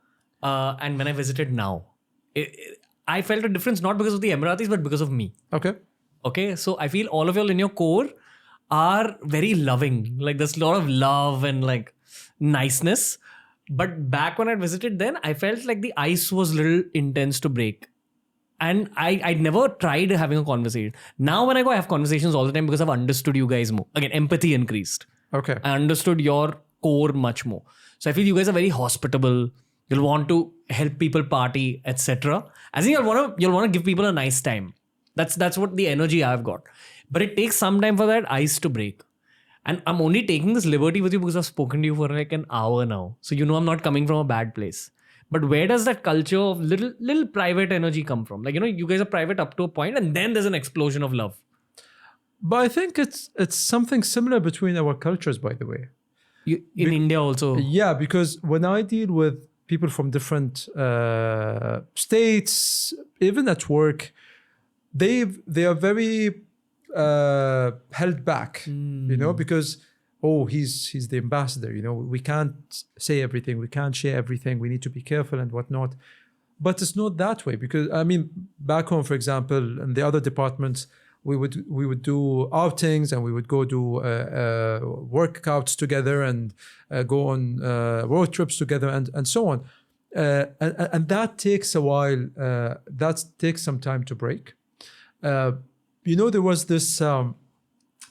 and when I visited now. I felt a difference not because of the Emiratis, but because of me. Okay. Okay, so I feel all of y'all in your core are very loving. Like, there's a lot of love and like niceness. But back when I visited then, I felt like the ice was a little intense to break. And I never tried having a conversation. Now when I go, I have conversations all the time because I've understood you guys more. Again, empathy increased. Okay. I understood your core much more. So I feel you guys are very hospitable. You'll want to help people party, etc. I think you'll want to give people a nice time. That's what the energy I've got. But it takes some time for that ice to break. And I'm only taking this liberty with you because I've spoken to you for like an hour now. So you know I'm not coming from a bad place. But where does that culture of little private energy come from? Like, you know, you guys are private up to a point and then there's an explosion of love. But I think it's something similar between our cultures, by the way. In India also. Yeah, because when I deal with people from different states, even at work, they are very held back, you know, because he's the ambassador, you know, we can't say everything, we can't share everything, we need to be careful and whatnot. But it's not that way, because I mean, back home, for example, in the other departments, we would do outings and we would go do workouts together and go on road trips together and so on. And that takes a while. That takes some time to break. You know, there was this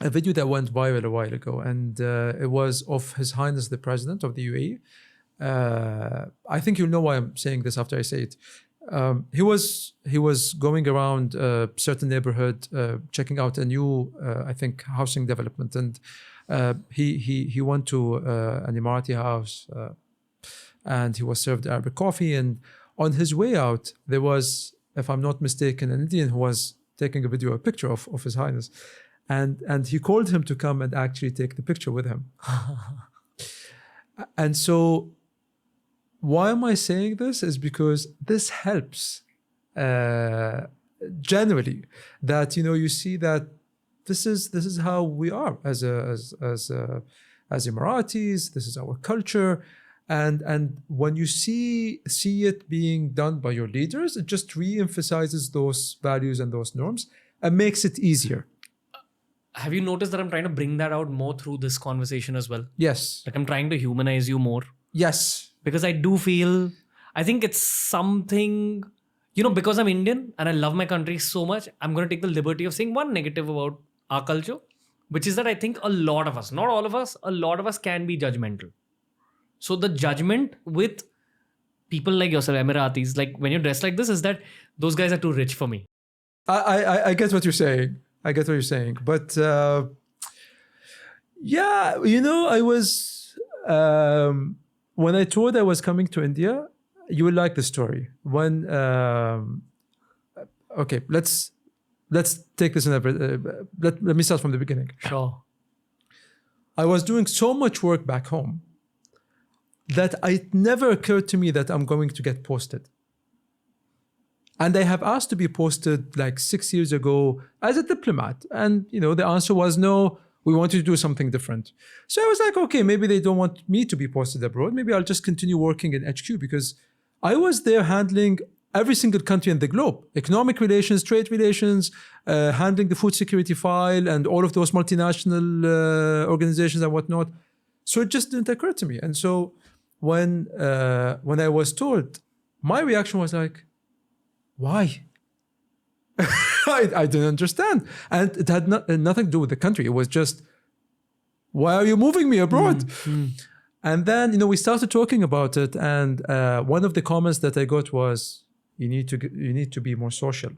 a video that went viral a while ago, and it was of His Highness the President of the UAE. I think you'll know why I'm saying this after I say it. He was going around a certain neighborhood, checking out a new, I think, housing development, and he went to an Emirati house, and he was served Arabic coffee. And on his way out, there was, if I'm not mistaken, an Indian who was taking a picture of His Highness, and he called him to come and actually take the picture with him. And so, why am I saying this? Is because this helps generally, that you see that this is how we are as Emiratis. This is our culture, and when you see it being done by your leaders, it just re-emphasizes those values and those norms and makes it easier. Have you noticed that I'm trying to bring that out more through this conversation as well? Yes. Like I'm trying to humanize you more. Yes. Because I think it's something, because I'm Indian and I love my country so much, I'm going to take the liberty of saying one negative about our culture, which is that I think a lot of us, not all of us, a lot of us can be judgmental. So the judgment with people like yourself, Emiratis, like when you dress like this, is that those guys are too rich for me. I get what you're saying. But yeah, I was, when I told I was coming to India, you will like the story. When, okay, let's take this let me start from the beginning. Sure. I was doing so much work back home that it never occurred to me that I'm going to get posted. And I have asked to be posted like 6 years ago as a diplomat. And, the answer was no, we want you to do something different. So I was like, okay, maybe they don't want me to be posted abroad. Maybe I'll just continue working in HQ, because I was there handling every single country in the globe, economic relations, trade relations, handling the food security file and all of those multinational organizations and whatnot. So it just didn't occur to me. And so when I was told, my reaction was like, why? I didn't understand. And it had nothing to do with the country. It was just, why are you moving me abroad? And then, we started talking about it. And one of the comments that I got was, you need to be more social.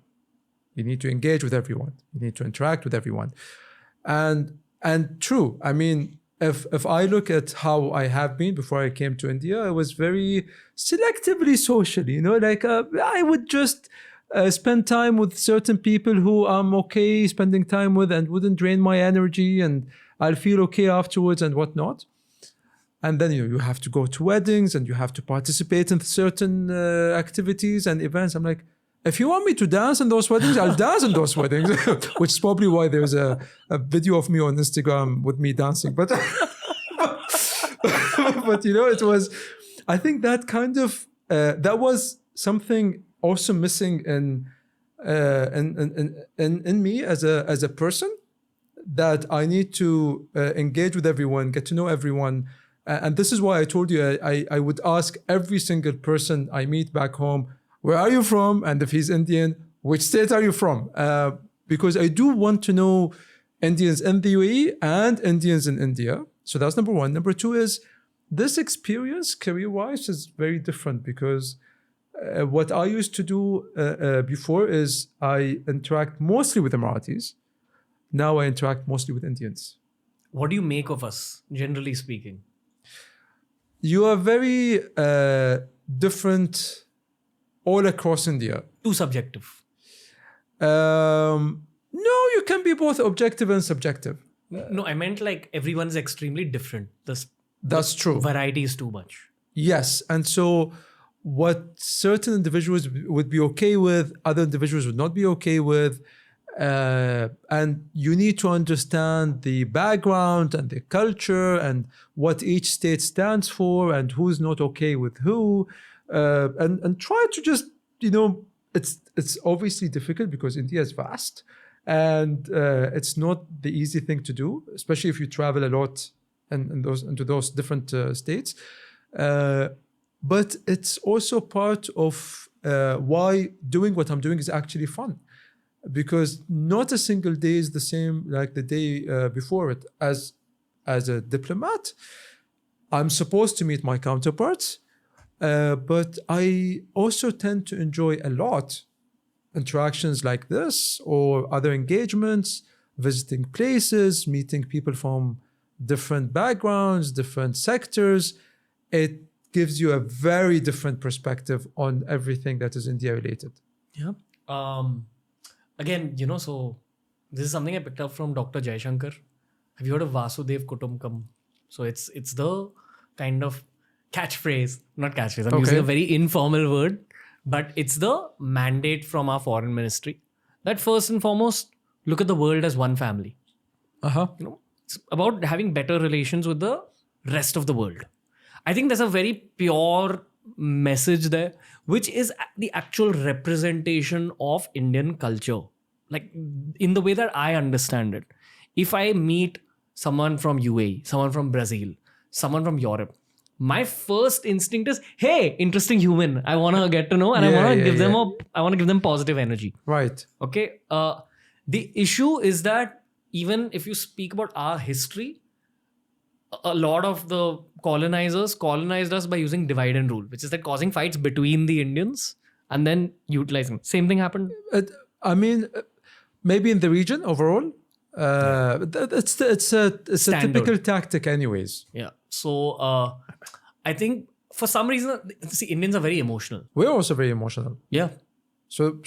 You need to engage with everyone. You need to interact with everyone. And true. I mean, if I look at how I have been before I came to India, I was very selectively social, I would just spend time with certain people who I'm okay spending time with and wouldn't drain my energy, and I'll feel okay afterwards and whatnot. And then, you have to go to weddings and you have to participate in certain activities and events. I'm like, if you want me to dance in those weddings, I'll dance in those weddings, which is probably why there's a video of me on Instagram with me dancing. But, it was, I think that kind of, that was something also missing in me as a person, that I need to engage with everyone, get to know everyone. And this is why I told you, I would ask every single person I meet back home, where are you from? And if he's Indian, which state are you from? Because I do want to know Indians in the UAE and Indians in India. So that's number one. Number two is, this experience career-wise is very different, because what I used to do before is I interact mostly with Emiratis. Now I interact mostly with Indians. What do you make of us, generally speaking? You are very different all across India. Too subjective. No, you can be both objective and subjective. No, I meant like everyone's extremely different. That's true. Variety is too much. Yes. And so what certain individuals would be okay with, other individuals would not be okay with. And you need to understand the background and the culture and what each state stands for and who's not okay with who. And try to just, it's obviously difficult because India is vast, and it's not the easy thing to do, especially if you travel a lot into those different states. But it's also part of why doing what I'm doing is actually fun, because not a single day is the same like the day before it. As a diplomat, I'm supposed to meet my counterparts, but I also tend to enjoy a lot interactions like this or other engagements, visiting places, meeting people from different backgrounds, different sectors. It gives you a very different perspective on everything that is India related. Yeah. Again, so this is something I picked up from Dr. Jaishankar. Have you heard of Vasudev Kutumbakam? So it's the kind of catchphrase, not catchphrase. I'm using a very informal word, but it's the mandate from our foreign ministry that first and foremost, look at the world as one family. It's about having better relations with the rest of the world. I think there's a very pure message there, which is the actual representation of Indian culture. Like in the way that I understand it. If I meet someone from UAE, someone from Brazil, someone from Europe, my first instinct is, hey, interesting human. I want to get to know and I want to give them positive energy. Right. Okay. The issue is that even if you speak about our history, a lot of the colonizers colonized us by using divide and rule, which is that causing fights between the Indians and then utilizing. Same thing happened. Maybe in the region overall. It's a typical tactic anyways. Yeah. So I think for some reason, see, Indians are very emotional. We're also very emotional. Yeah. So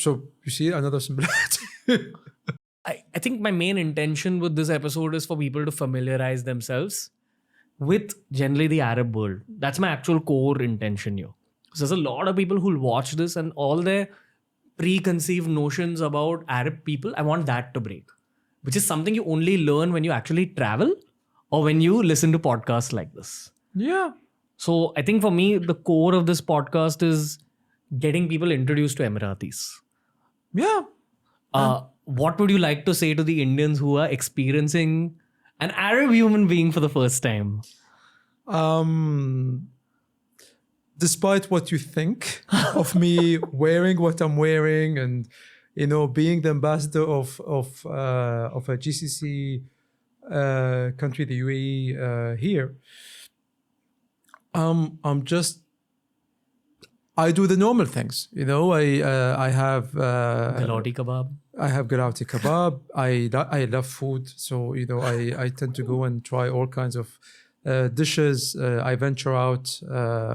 you see another similarity. I think my main intention with this episode is for people to familiarize themselves with generally the Arab world. That's my actual core intention here. So there's a lot of people who'll watch this and all their preconceived notions about Arab people, I want that to break, which is something you only learn when you actually travel or when you listen to podcasts like this. Yeah. So I think for me, the core of this podcast is getting people introduced to Emiratis. Yeah. What would you like to say to the Indians who are experiencing an Arab human being for the first time? Despite what you think of me wearing what I'm wearing and, being the ambassador of a GCC country, the UAE here, I do the normal things. I have Galati kebab. I have galati kebab. I love food, so I tend to go and try all kinds of dishes. I venture out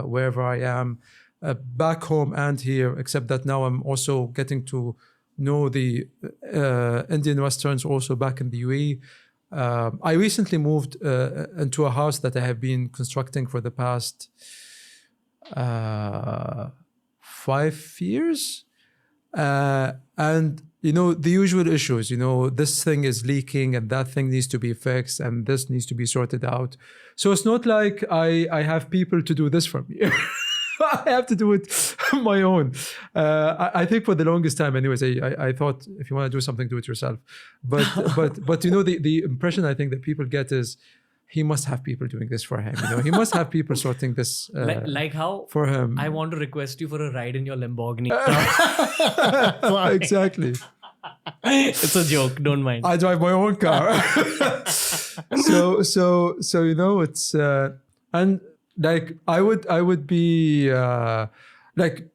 wherever I am, back home and here. Except that now I'm also getting to know the Indian restaurants also back in the UAE. I recently moved into a house that I have been constructing for the past 5 years, and the usual issues, this thing is leaking and that thing needs to be fixed and this needs to be sorted out. So it's not like I have people to do this for me. I have to do it on my own. I think for the longest time anyways, I thought if you want to do something, do it yourself. But the impression I think that people get is he must have people doing this for him. He must have people sorting this like how for him. I want to request you for a ride in your Lamborghini. Exactly. It's a joke. Don't mind. I drive my own car. so it's and like I would be like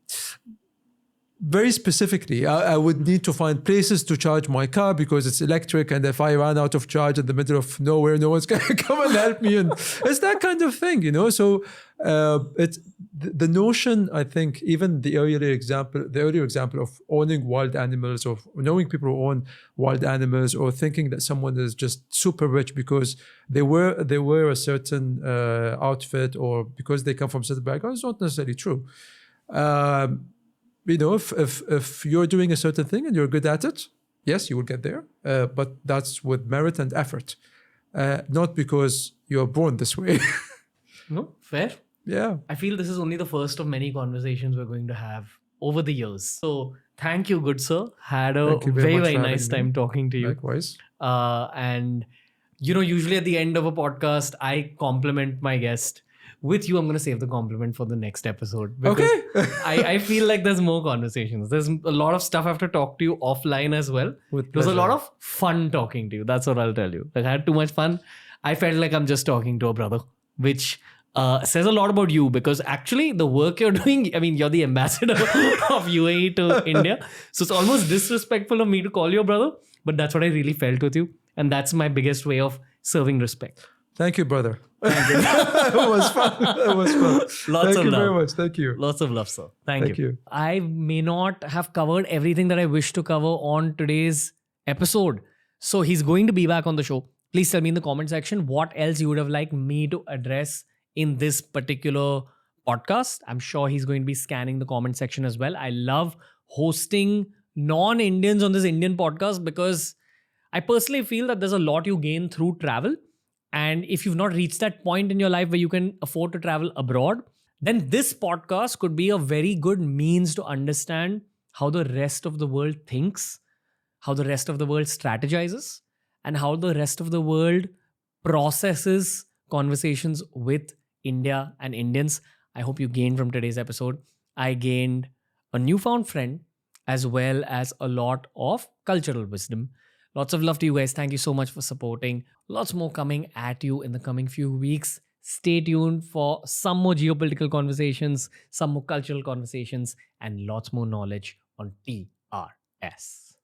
very specifically, I would need to find places to charge my car because it's electric, and if I ran out of charge in the middle of nowhere, no one's gonna come and help me, and it's that kind of thing, So it's the notion. I think even the earlier example of owning wild animals, or knowing people who own wild animals, or thinking that someone is just super rich because they wear a certain outfit or because they come from certain backgrounds, is not necessarily true. If you're doing a certain thing and you're good at it, yes, you will get there. But that's with merit and effort, not because you're born this way. No, fair. Yeah. I feel this is only the first of many conversations we're going to have over the years. So thank you, good sir. Had a very nice time talking to you. Likewise. And usually at the end of a podcast, I compliment my guest With you, I'm going to save the compliment for the next episode. Because Okay. I feel like there's more conversations. There's a lot of stuff I have to talk to you offline as well. With It was a pleasure. lot of fun talking to you. That's what I'll tell you. Like, I had too much fun. I felt like I'm just talking to a brother, which says a lot about you, because actually the work you're doing, I mean, you're the ambassador of UAE to India. So it's almost disrespectful of me to call you a brother, but that's what I really felt with you. And that's my biggest way of serving respect. Thank you, brother. It was fun. It was fun. Lots Thank of you love. very much. Thank you. Lots of love, sir. Thank Thank you. I may not have covered everything that I wish to cover on today's episode. So he's going to be back on the show. Please tell me in the comment section what else you would have liked me to address in this particular podcast. I'm sure he's going to be scanning the comment section as well. I love hosting non-Indians on this Indian podcast because I personally feel that there's a lot you gain through travel. And if you've not reached that point in your life where you can afford to travel abroad, then this podcast could be a very good means to understand how the rest of the world thinks, how the rest of the world strategizes, and how the rest of the world processes conversations with India and Indians. I hope you gained from today's episode. I gained a newfound friend as well as a lot of cultural wisdom. Lots of love to you guys. Thank you so much for supporting. Lots more coming at you in the coming few weeks. Stay tuned for some more geopolitical conversations, some more cultural conversations, and lots more knowledge on TRS.